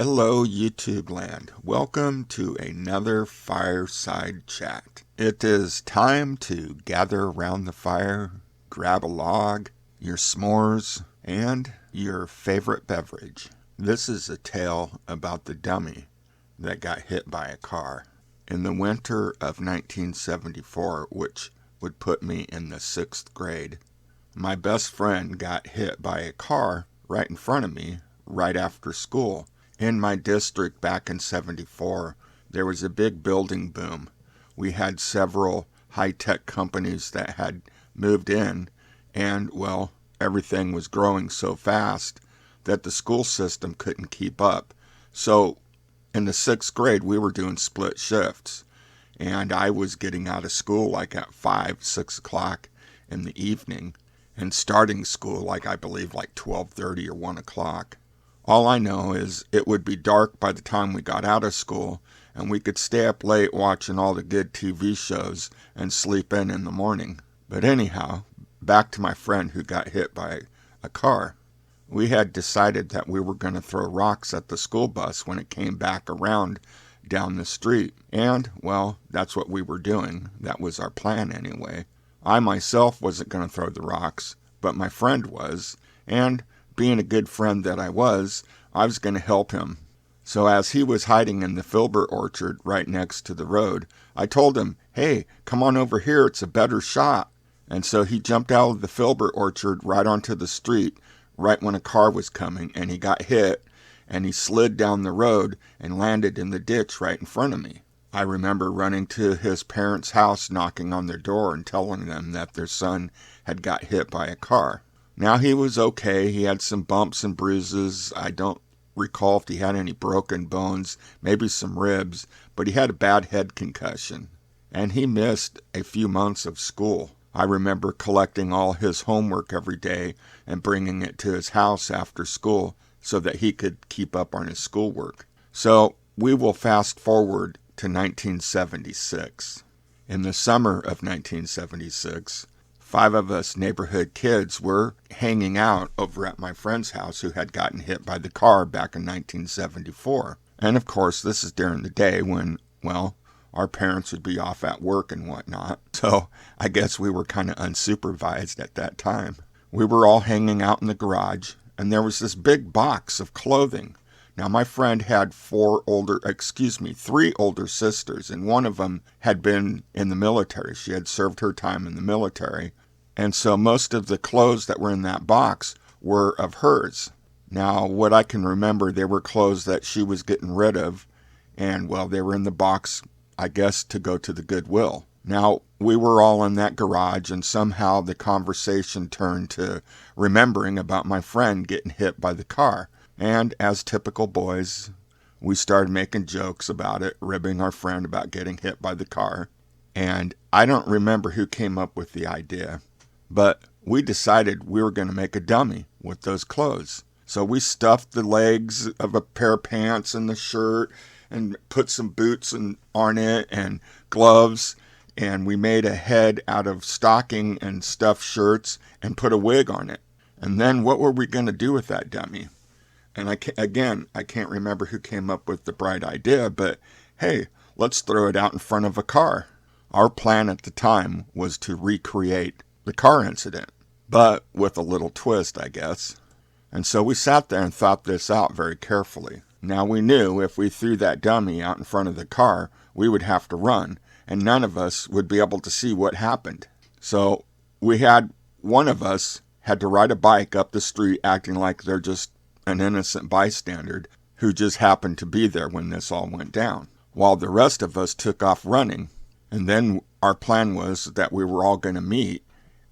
Hello, YouTube land. Welcome to another Fireside chat. It is time to gather around the fire, grab a log, your s'mores, and your favorite beverage. This is a tale about the dummy that got hit by a car. In the winter of 1974, which would put me in the 6th grade, my best friend got hit by a car right in front of me right after school. In my district back in 74, there was a big building boom. We had several high-tech companies that had moved in, and, well, everything was growing so fast that the school system couldn't keep up. So in the 6th grade, we were doing split shifts, and I was getting out of school like at 5, 6 o'clock in the evening, and starting school like I believe like 12:30 or 1 o'clock. All I know is it would be dark by the time we got out of school, and we could stay up late watching all the good TV shows and sleep in the morning. But anyhow, back to my friend who got hit by a car. We had decided that we were going to throw rocks at the school bus when it came back around down the street. And, well, that's what we were doing. That was our plan anyway. I myself wasn't going to throw the rocks, but my friend was, and being a good friend that I was going to help him. So as he was hiding in the filbert orchard right next to the road, I told him, "Hey, come on over here, it's a better shot." And so he jumped out of the filbert orchard right onto the street right when a car was coming, and he got hit, and he slid down the road and landed in the ditch right in front of me. I remember running to his parents' house, knocking on their door and telling them that their son had got hit by a car. Now, he was okay. He had some bumps and bruises. I don't recall if he had any broken bones, maybe some ribs, but he had a bad head concussion. And he missed a few months of school. I remember collecting all his homework every day and bringing it to his house after school so that he could keep up on his schoolwork. So we will fast forward to 1976. In the summer of 1976, 5 of us neighborhood kids were hanging out over at my friend's house who had gotten hit by the car back in 1974. And of course, this is during the day when, well, our parents would be off at work and whatnot. So I guess we were kind of unsupervised at that time. We were all hanging out in the garage, and there was this big box of clothing. Now, my friend had 3 older sisters, and one of them had been in the military. She had served her time in the military. And so most of the clothes that were in that box were of hers. Now, what I can remember, they were clothes that she was getting rid of, and, well, they were in the box, I guess, to go to the Goodwill. Now, we were all in that garage, and somehow the conversation turned to remembering about my friend getting hit by the car. And as typical boys, we started making jokes about it, ribbing our friend about getting hit by the car. And I don't remember who came up with the idea, but we decided we were going to make a dummy with those clothes. So we stuffed the legs of a pair of pants in the shirt and put some boots on it and gloves. And we made a head out of stocking and stuffed shirts and put a wig on it. And then what were we going to do with that dummy? And I can't remember who came up with the bright idea, but hey, let's throw it out in front of a car. Our plan at the time was to recreate the car incident, but with a little twist, I guess. And so we sat there and thought this out very carefully. Now, we knew if we threw that dummy out in front of the car, we would have to run, and none of us would be able to see what happened. So one of us had to ride a bike up the street acting like they're just an innocent bystander who just happened to be there when this all went down, while the rest of us took off running. And then our plan was that we were all going to meet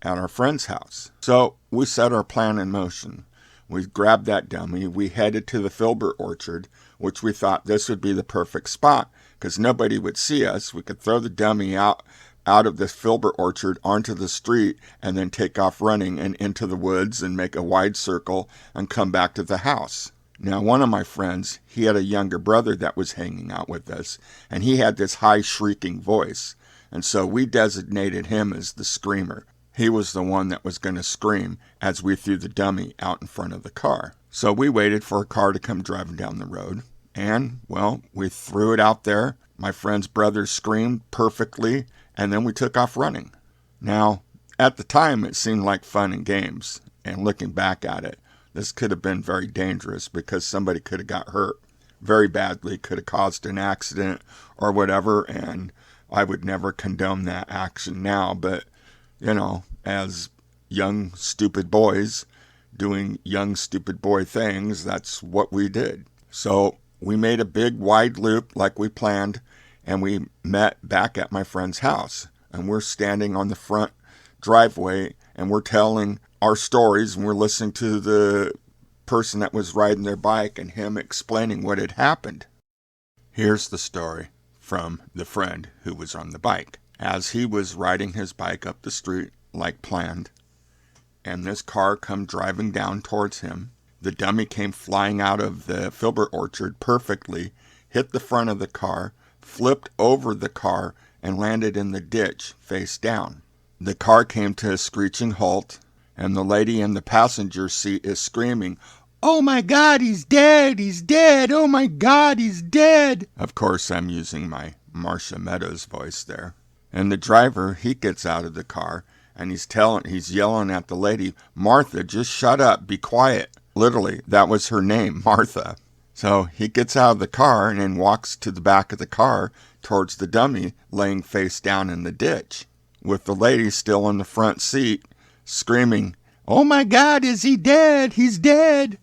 at our friend's house. So we set our plan in motion. We grabbed that dummy, we headed to the filbert orchard, which we thought this would be the perfect spot because nobody would see us. We could throw the dummy out of the filbert orchard onto the street and then take off running and into the woods and make a wide circle and come back to the house. Now, one of my friends, he had a younger brother that was hanging out with us, and he had this high shrieking voice, and so we designated him as the screamer. He was the one that was going to scream as we threw the dummy out in front of the car. So we waited for a car to come driving down the road, And, well, we threw it out there. My friend's brother screamed perfectly, and then we took off running. Now, at the time, it seemed like fun and games. And looking back at it, this could have been very dangerous because somebody could have got hurt very badly, could have caused an accident or whatever, and I would never condone that action now. But, as young, stupid boys doing young, stupid boy things, that's what we did. So we made a big, wide loop like we planned, and we met back at my friend's house. And we're standing on the front driveway, and we're telling our stories, and we're listening to the person that was riding their bike and him explaining what had happened. Here's the story from the friend who was on the bike. As he was riding his bike up the street like planned, and this car come driving down towards him, the dummy came flying out of the filbert orchard perfectly, hit the front of the car, flipped over the car, and landed in the ditch face down. The car came to a screeching halt, and the lady in the passenger seat is screaming, "Oh my God, he's dead, he's dead, oh my God, he's dead." Of course, I'm using my Marcia Meadows voice there. And the driver, he gets out of the car, and he's yelling at the lady, "Martha, just shut up, be quiet." Literally, that was her name, Martha. So he gets out of the car and then walks to the back of the car towards the dummy laying face down in the ditch, with the lady still in the front seat screaming, "Oh my God, is he dead? He's dead."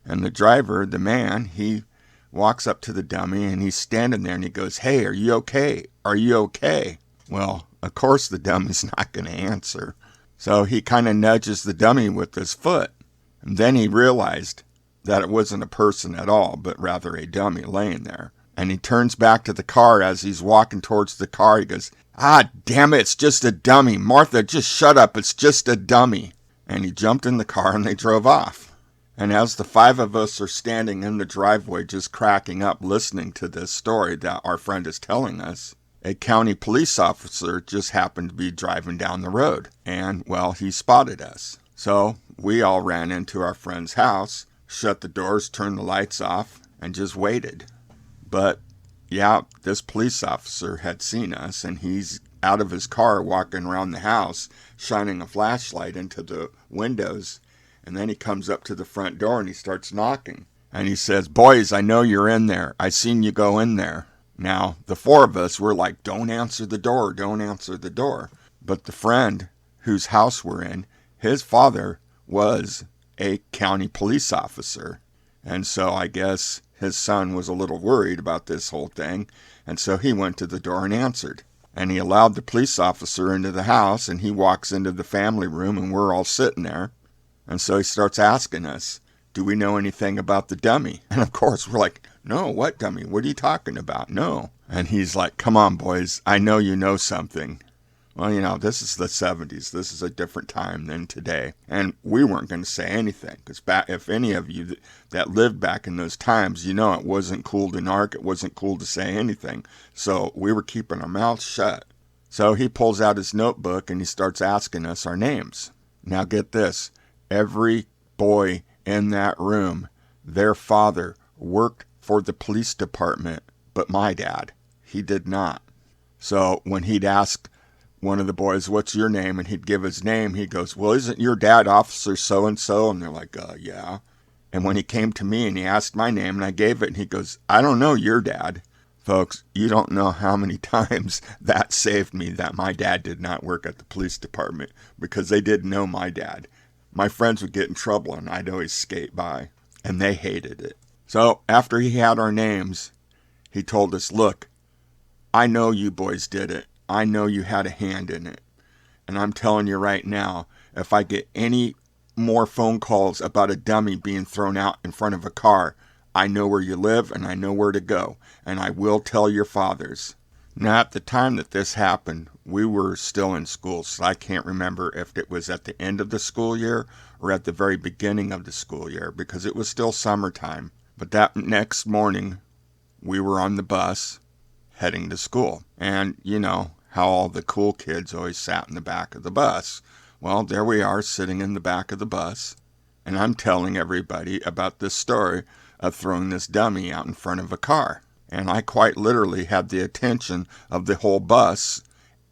And the driver, the man, he walks up to the dummy and he's standing there and he goes, "Hey, are you okay? Are you okay?" Well, of course the dummy's not going to answer. So he kind of nudges the dummy with his foot. And then he realized that it wasn't a person at all, but rather a dummy laying there. And he turns back to the car. As he's walking towards the car, he goes, "Ah, damn it, it's just a dummy. Martha, just shut up, it's just a dummy." And he jumped in the car and they drove off. And as the five of us are standing in the driveway just cracking up listening to this story that our friend is telling us, a county police officer just happened to be driving down the road. And, well, he spotted us. So we all ran into our friend's house, shut the doors, turned the lights off, and just waited. But, yeah, this police officer had seen us, and he's out of his car walking around the house, shining a flashlight into the windows. And then he comes up to the front door and he starts knocking. And he says, "Boys, I know you're in there. I seen you go in there." Now, the four of us were like, "Don't answer the door, don't answer the door." But the friend whose house we're in, his father was a county police officer. And so I guess his son was a little worried about this whole thing. And so he went to the door and answered. And he allowed the police officer into the house, and he walks into the family room, and we're all sitting there. And so he starts asking us, "Do we know anything about the dummy?" And of course, we're like, "No, what dummy? What are you talking about? No." And he's like, "Come on, boys. I know you know something." Well, this is the 70s. This is a different time than today. And we weren't going to say anything. Because if any of you that lived back in those times, it wasn't cool to narc. It wasn't cool to say anything. So we were keeping our mouths shut. So he pulls out his notebook and he starts asking us our names. Now get this. Every boy in that room, their father worked for the police department, but my dad, he did not. So when he'd ask one of the boys, "What's your name?" and he'd give his name, he goes, "Well, isn't your dad Officer so-and-so?" And they're like, "Yeah." And when he came to me and he asked my name and I gave it, and he goes, "I don't know your dad." Folks, you don't know how many times that saved me that my dad did not work at the police department, because they didn't know my dad. My friends would get in trouble and I'd always skate by, and they hated it. So after he had our names, he told us, "Look, I know you boys did it. I know you had a hand in it. And I'm telling you right now, if I get any more phone calls about a dummy being thrown out in front of a car, I know where you live and I know where to go. And I will tell your fathers." Now, at the time that this happened, we were still in school, so I can't remember if it was at the end of the school year or at the very beginning of the school year, because it was still summertime. But that next morning, we were on the bus heading to school. And you know how all the cool kids always sat in the back of the bus. Well, there we are sitting in the back of the bus, and I'm telling everybody about this story of throwing this dummy out in front of a car. And I quite literally had the attention of the whole bus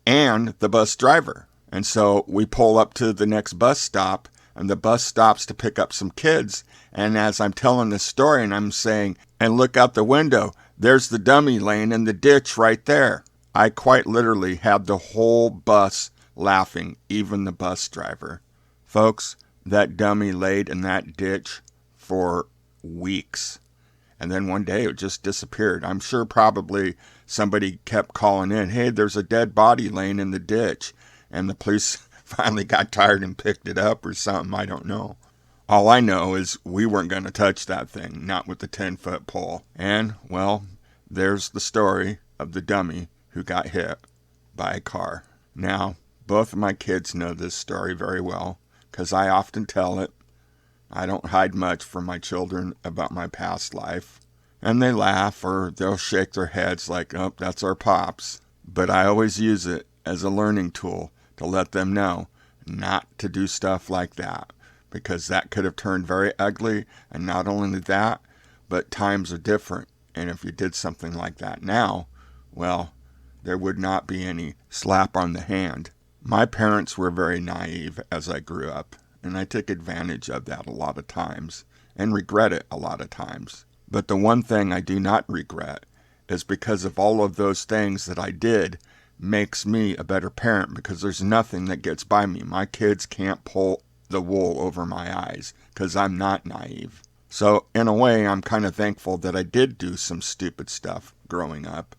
and the bus driver. And so we pull up to the next bus stop, and the bus stops to pick up some kids. And as I'm telling this story, and I'm saying, and look out the window, there's the dummy laying in the ditch right there. I quite literally had the whole bus laughing, even the bus driver. Folks, that dummy laid in that ditch for weeks. And then one day it just disappeared. I'm sure probably somebody kept calling in, hey, there's a dead body laying in the ditch. And the police finally got tired and picked it up or something. I don't know. All I know is we weren't going to touch that thing, not with the 10-foot pole. And, well, there's the story of the dummy who got hit by a car. Now, both of my kids know this story very well because I often tell it. I don't hide much from my children about my past life. And they laugh or they'll shake their heads like, oh, that's our pops. But I always use it as a learning tool to let them know not to do stuff like that, because that could have turned very ugly. And not only that, but times are different. And if you did something like that now, well, there would not be any slap on the hand. My parents were very naive as I grew up, and I took advantage of that a lot of times and regret it a lot of times. But the one thing I do not regret is because of all of those things that I did makes me a better parent, because there's nothing that gets by me. My kids can't pull the wool over my eyes because I'm not naive. So in a way, I'm kind of thankful that I did do some stupid stuff growing up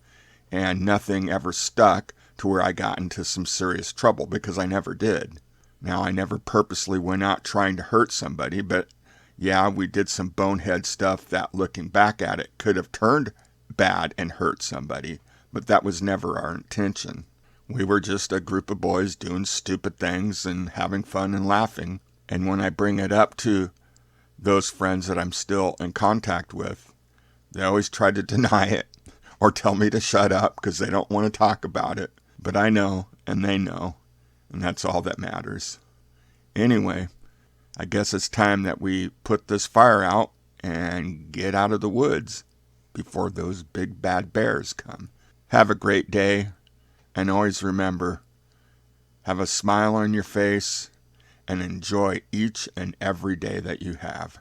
and nothing ever stuck to where I got into some serious trouble, because I never did. Now, I never purposely went out trying to hurt somebody, but yeah, we did some bonehead stuff that, looking back at it, could have turned bad and hurt somebody, but that was never our intention. We were just a group of boys doing stupid things and having fun and laughing. And when I bring it up to those friends that I'm still in contact with, they always try to deny it or tell me to shut up because they don't want to talk about it. But I know, and they know, and that's all that matters. Anyway, I guess it's time that we put this fire out and get out of the woods before those big bad bears come. Have a great day, and always remember, have a smile on your face and enjoy each and every day that you have.